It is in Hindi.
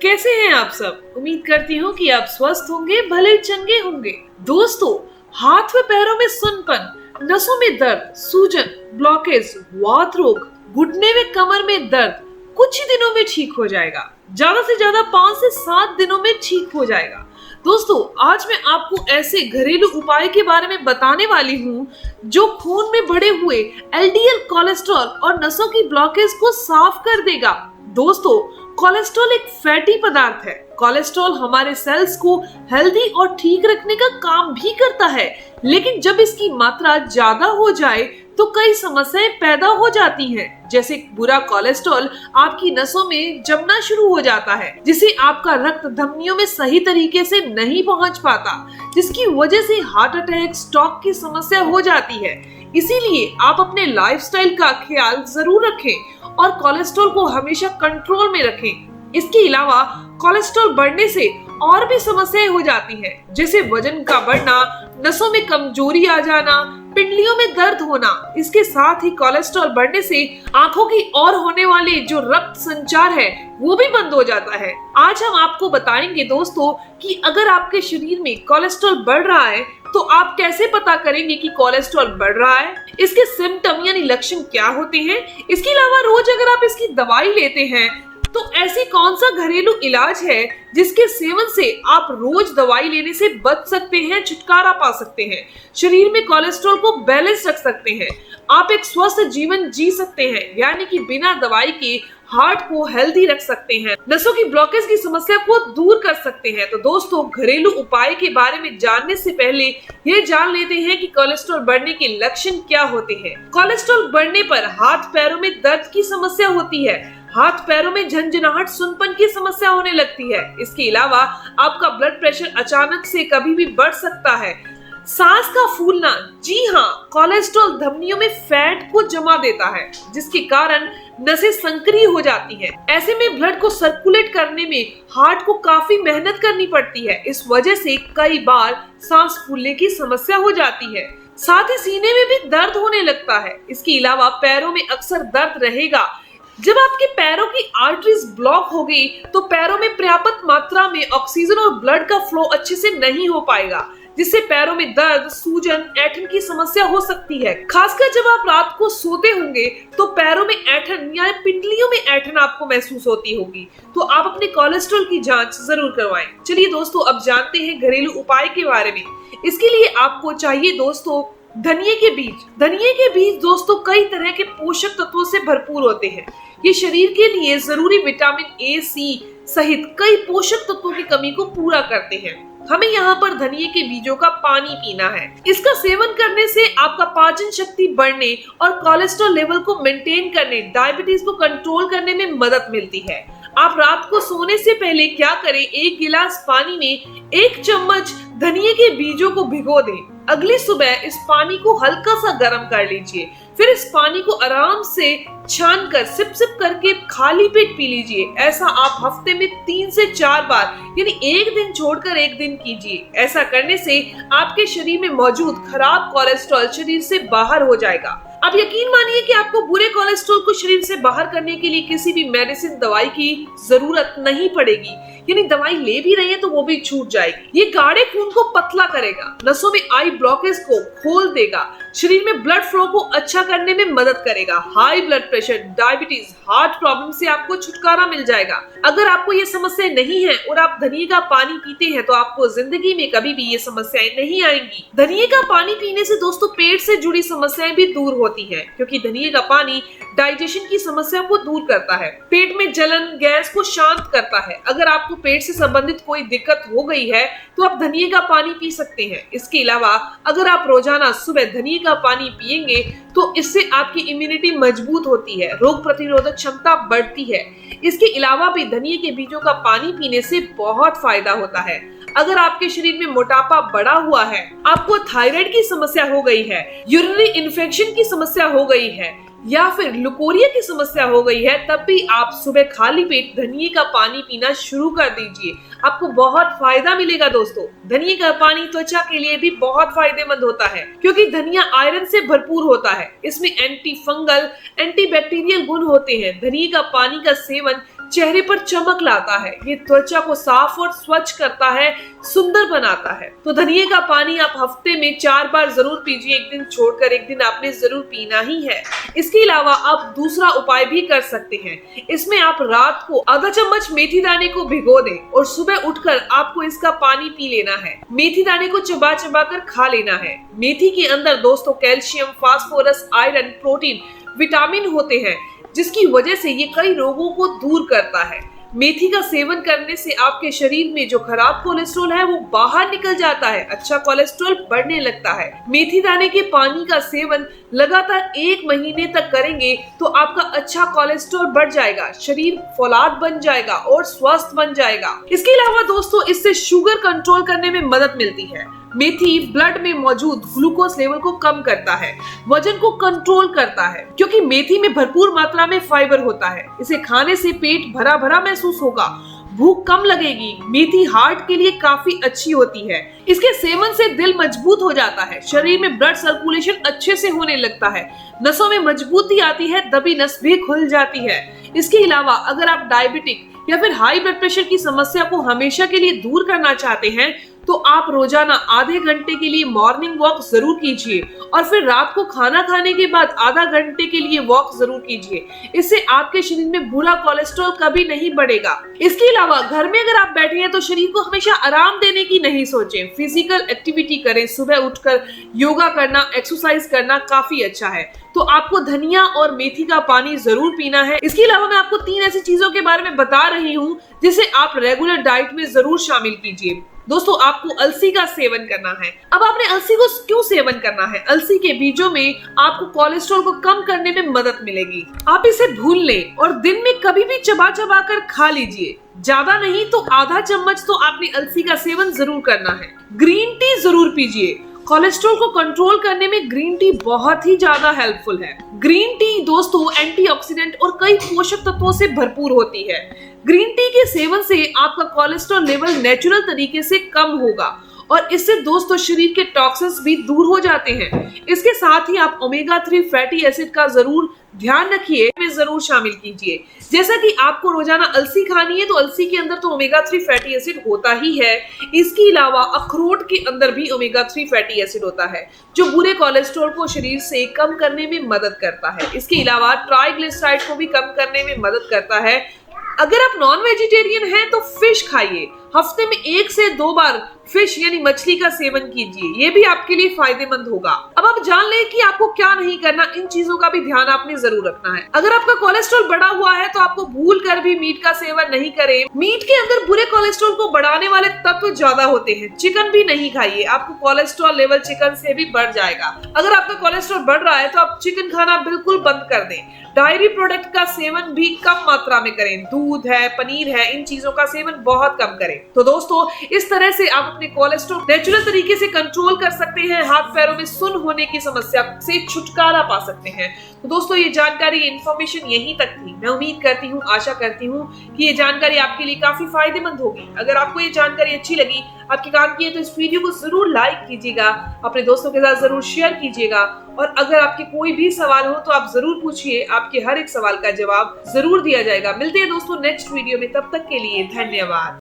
कैसे हैं आप सब? उम्मीद करती हूँ कि आप स्वस्थ होंगे, भले चंगे होंगे। दोस्तों, हाथ व पैरों में सुन्नपन, नसों में दर्द, सूजन, ब्लॉकेज, वात रोग, घुटने में कमर में दर्द कुछ ही दिनों में ठीक हो जाएगा। ज्यादा से ज्यादा 5 से 7 दिनों में ठीक हो जाएगा। दोस्तों, आज मैं आपको ऐसे घरेलू उपाय के बारे में बताने वाली हूँ जो खून में बढ़े हुए एलडीएल कोलेस्ट्रॉल और नसों की ब्लॉकेज को साफ कर देगा। दोस्तों, कोलेस्ट्रॉल एक फैटी पदार्थ है। कोलेस्ट्रॉल हमारे सेल्स को हेल्दी और ठीक रखने का काम भी करता है, लेकिन जब इसकी मात्रा ज्यादा हो जाए तो कई समस्याएं पैदा हो जाती हैं। जैसे बुरा कोलेस्ट्रॉल आपकी नसों में जमना शुरू हो जाता है, जिससे आपका रक्त धमनियों में सही तरीके से नहीं पहुंच पाता, जिसकी वजह से हार्ट अटैक, स्ट्रोक की समस्या हो जाती है। इसीलिए आप अपने लाइफस्टाइल का ख्याल जरूर रखें और कोलेस्ट्रॉल को हमेशा कंट्रोल में रखें। इसके अलावा कोलेस्ट्रॉल बढ़ने से और भी समस्याएं हो जाती हैं, जैसे वजन का बढ़ना, नसों में कमजोरी आ जाना, पिंडलियों में दर्द होना। इसके साथ ही कोलेस्ट्रॉल बढ़ने से आंखों की ओर होने वाले जो रक्त संचार है वो भी बंद हो जाता है। आज हम आपको बताएंगे दोस्तों कि अगर आपके शरीर में कोलेस्ट्रॉल बढ़ रहा है तो आप कैसे पता करेंगे कि कोलेस्ट्रॉल बढ़ रहा है, इसके सिम्टम यानी लक्षण क्या होते हैं। इसके अलावा रोज अगर आप इसकी दवाई लेते हैं तो ऐसी कौन सा घरेलू इलाज है जिसके सेवन से आप रोज दवाई लेने से बच सकते हैं, छुटकारा पा सकते हैं, शरीर में कोलेस्ट्रॉल को बैलेंस रख सकते हैं, आप एक स्वस्थ जीवन जी सकते हैं, यानी कि बिना दवाई के हार्ट को हेल्दी रख सकते हैं, नसों की ब्लॉकेज की समस्या को दूर कर सकते हैं। तो दोस्तों, घरेलू उपाय के बारे में जानने से पहले ये जान लेते हैं कि कोलेस्ट्रॉल बढ़ने के लक्षण क्या होते हैं। कोलेस्ट्रॉल बढ़ने पर हाथ पैरों में दर्द की समस्या होती है, हाथ पैरों में झंझनाहट, सुनपन की समस्या होने लगती है। इसके अलावा आपका ब्लड प्रेशर अचानक से कभी भी बढ़ सकता है, सांस का फूलना। जी हाँ, कोलेस्ट्रॉल धमनियों में फैट को जमा देता है, जिसके कारण नसें संकरी हो जाती हैं। ऐसे में ब्लड को सर्कुलेट करने में हार्ट को काफी मेहनत करनी पड़ती है। इस वजह से कई बार सांस फूलने की समस्या हो जाती है। साथ ही सीने में भी दर्द होने लगता है। इसके अलावा पैरों में अक्सर दर्द रहेगा। जब आपके पैरों की आर्टरीज ब्लॉक हो गई तो पैरों में पर्याप्त मात्रा में ऑक्सीजन और ब्लड का फ्लो अच्छे से नहीं हो पाएगा, जिससे पैरों में दर्द, सूजन, ऐंठन की समस्या हो सकती है। खासकर जब आप रात को सोते होंगे तो पैरों में ऐंठन या पिंडलियों में ऐंठन आपको महसूस होती होगी। तो आप अपने कोलेस्ट्रॉल की जांच जरूर करवाएं। चलिए दोस्तों, अब जानते हैं घरेलू उपाय के बारे में। इसके लिए आपको चाहिए दोस्तों धनिये के बीज। धनिये के बीज दोस्तों कई तरह के पोषक तत्वों से भरपूर होते हैं। ये शरीर के लिए जरूरी विटामिन ए, सी सहित कई पोषक तत्वों की कमी को पूरा करते हैं। हमें यहाँ पर धनिये के बीजों का पानी पीना है। इसका सेवन करने से आपका पाचन शक्ति बढ़ने और कोलेस्ट्रॉल लेवल को मेंटेन करने, डायबिटीज को कंट्रोल करने में मदद मिलती है। आप रात को सोने से पहले क्या करें, 1 गिलास पानी में 1 चम्मच धनिये के बीजों को भिगो दें। अगली सुबह इस पानी को हल्का सा गर्म कर लीजिए, फिर इस पानी को आराम से छान कर सिप सिप करके खाली पेट पी लीजिए। ऐसा आप हफ्ते में 3 से 4 बार यानी एक दिन छोड़कर एक दिन कीजिए। ऐसा करने से आपके शरीर में मौजूद खराब कोलेस्ट्रॉल शरीर से बाहर हो जाएगा। अब यकीन मानिए कि आपको बुरे कोलेस्ट्रॉल को शरीर से बाहर करने के लिए किसी भी मेडिसिन, दवाई की जरूरत नहीं पड़ेगी, यानी दवाई ले भी रही है तो वो भी छूट जाएगी। ये गाढ़े खून को पतला करेगा, नसों में आई ब्लॉकेज को खोल देगा, शरीर में ब्लड फ्लो को अच्छा करने में मदद करेगा। High blood pressure, diabetes, heart problem से आपको छुटकारा मिल जाएगा। अगर आपको ये समस्या नहीं है और आप धनिये का पानी पीते हैं तो आपको जिंदगी में कभी भी ये समस्याएं नहीं आएंगी। धनिये का पानी पीने से दोस्तों पेट से जुड़ी समस्याएं भी दूर होती हैं, क्योंकि धनिये का पानी डाइजेशन की समस्या को दूर करता है, पेट में जलन, गैस को शांत करता है। अगर आपको पेट से संबंधित कोई दिक्कत हो गई है तो आप धनिये का पानी पी सकते हैं। इसके अलावा अगर आप रोजाना सुबह धनिये का पानी पिएंगे तो इससे आपकी इम्यूनिटी मजबूत होती है, रोग प्रतिरोधक क्षमता बढ़ती है। इसके अलावा भी धनिये के बीजों का पानी पीने से बहुत फायदा होता है। अगर आपके शरीर में मोटापा बढ़ा हुआ है, आपको थायराइड की समस्या हो गई है, यूरिनरी इन्फेक्शन की समस्या हो गई है या फिर लुकोरिया की समस्या हो गई है, तब भी आप सुबह खाली पेट धनिये का पानी पीना शुरू कर दीजिए। आपको बहुत फायदा मिलेगा दोस्तों। धनिये का पानी त्वचा के लिए भी बहुत फायदेमंद होता है, क्योंकि धनिया आयरन से भरपूर होता है। इसमें एंटी फंगल, एंटी बैक्टीरियल गुण होते हैं। धनिये का पानी का सेवन चेहरे पर चमक लाता है, ये त्वचा को साफ और स्वच्छ करता है, सुंदर बनाता है। तो धनिये का पानी आप हफ्ते में 4 बार जरूर पीजिए, एक दिन छोड़कर एक दिन आपने जरूर पीना ही है। इसके अलावा आप दूसरा उपाय भी कर सकते हैं। इसमें आप रात को आधा चम्मच मेथी दाने को भिगो दें और सुबह उठकर आपको इसका पानी पी लेना है। मेथी दाने को चबा चबा कर खा लेना है। मेथी के अंदर दोस्तों calcium, phosphorus, iron, protein, vitamin होते हैं, जिसकी वजह से ये कई रोगों को दूर करता है। मेथी का सेवन करने से आपके शरीर में जो खराब कोलेस्ट्रॉल है वो बाहर निकल जाता है, अच्छा कोलेस्ट्रॉल बढ़ने लगता है। मेथी दाने के पानी का सेवन लगातार 1 महीने तक करेंगे तो आपका अच्छा कोलेस्ट्रॉल बढ़ जाएगा, शरीर फौलाद बन जाएगा और स्वस्थ बन जाएगा। इसके अलावा दोस्तों इससे शुगर कंट्रोल करने में मदद मिलती है। मेथी ब्लड में मौजूद ग्लूकोज लेवल को कम करता है, वजन को कंट्रोल करता है, क्योंकि मेथी में भरपूर मात्रा में फाइबर होता है। इसे खाने से पेट भरा भरा महसूस होगा, भूख कम लगेगी। मेथी हार्ट के लिए काफी अच्छी होती है। इसके सेवन से दिल मजबूत हो जाता है, शरीर में ब्लड सर्कुलेशन अच्छे से होने लगता है, नसों में मजबूती आती है, दबी नस भी खुल जाती है। इसके अलावा अगर आप डायबिटिक या फिर हाई ब्लड प्रेशर की समस्या को हमेशा के लिए दूर करना चाहते हैं तो आप रोजाना आधे घंटे के लिए मॉर्निंग वॉक जरूर कीजिए और फिर रात को खाना खाने के बाद आधा घंटे के लिए वॉक जरूर कीजिए। इससे आपके शरीर में बुरा कोलेस्ट्रॉल कभी नहीं बढ़ेगा। इसके अलावा घर में अगर आप बैठे हैं तो शरीर को हमेशा आराम देने की नहीं सोचें, फिजिकल एक्टिविटी करें। सुबह उठकर योगा करना, एक्सरसाइज करना काफी अच्छा है। तो आपको धनिया और मेथी का पानी जरूर पीना है। इसके अलावा मैं आपको 3 ऐसी चीजों के बारे में बता रही हूँ जिसे आप रेगुलर डाइट में जरूर शामिल कीजिए। दोस्तों आपको अलसी का सेवन करना है। अब आपने अलसी को क्यों सेवन करना है? अलसी के बीजों में आपको कोलेस्ट्रॉल को कम करने में मदद मिलेगी। आप इसे भून लें और दिन में कभी भी चबा चबा कर खा लीजिए। ज्यादा नहीं तो आधा चम्मच तो आपने अलसी का सेवन जरूर करना है। ग्रीन टी जरूर पीजिए। कोलेस्ट्रॉल को कंट्रोल करने में ग्रीन टी बहुत ही ज्यादा हेल्पफुल है। ग्रीन टी दोस्तों एंटीऑक्सीडेंट और कई पोषक तत्वों से भरपूर होती है। ग्रीन टी के सेवन से आपका कोलेस्ट्रॉल लेवल नेचुरल तरीके से कम होगा और इससे दोस्तों शरीर के टॉक्सिन्स भी दूर हो जाते हैं। इसके साथ ही आप ओमेगा 3 फैटी एसिड का जरूर ध्यान रखिए, में जरूर शामिल कीजिए। जैसा कि आपको रोजाना अलसी खानी है तो अलसी के अंदर तो ओमेगा 3 फैटी एसिड होता ही है। इसके अलावा अखरोट के अंदर भी ओमेगा 3 फैटी एसिड होता है जो बुरे कोलेस्ट्रॉल को शरीर से कम करने में मदद करता है। इसके अलावा ट्राइग्लिसराइड को भी कम करने में मदद करता है। अगर आप नॉन वेजिटेरियन हैं तो फिश खाइए, हफ्ते में 1 से 2 बार फिश यानी मछली का सेवन कीजिए, ये भी आपके लिए फायदेमंद होगा। अब आप जान लें कि आपको क्या नहीं करना, इन चीजों का भी ध्यान आपने जरूर रखना है। अगर आपका कोलेस्ट्रॉल बढ़ा हुआ है तो आपको भूल कर भी मीट का सेवन नहीं करें। मीट के अंदर बुरे कोलेस्ट्रॉल को बढ़ाने वाले तत्व ज्यादा होते हैं। चिकन भी नहीं खाइए, आपको कोलेस्ट्रॉल लेवल चिकन से भी बढ़ जाएगा। अगर आपका कोलेस्ट्रॉल बढ़ रहा है तो आप चिकन खाना बिल्कुल बंद कर दें। डायरी प्रोडक्ट का सेवन भी कम मात्रा में करें, दूध है, पनीर है, इन चीजों का सेवन बहुत कम करें। तो दोस्तों इस तरह से आप अपने कोलेस्ट्रॉल नेचुरल तरीके से कंट्रोल कर सकते हैं, हाथ पैरों में सुन होने की समस्या से छुटकारा पा सकते हैं। तो दोस्तों ये जानकारी, इन्फॉर्मेशन यहीं तक थी। मैं उम्मीद करती हूँ, आशा करती हूँ कि ये जानकारी आपके लिए काफी फायदेमंद होगी। अगर आपको ये जानकारी अच्छी लगी, आपके काम की है, तो इस वीडियो को जरूर लाइक कीजिएगा, अपने दोस्तों के साथ जरूर शेयर कीजिएगा और अगर आपके कोई भी सवाल हो तो आप जरूर पूछिए, आपके हर एक सवाल का जवाब जरूर दिया जाएगा। मिलते हैं दोस्तों नेक्स्ट वीडियो में, तब तक के लिए धन्यवाद।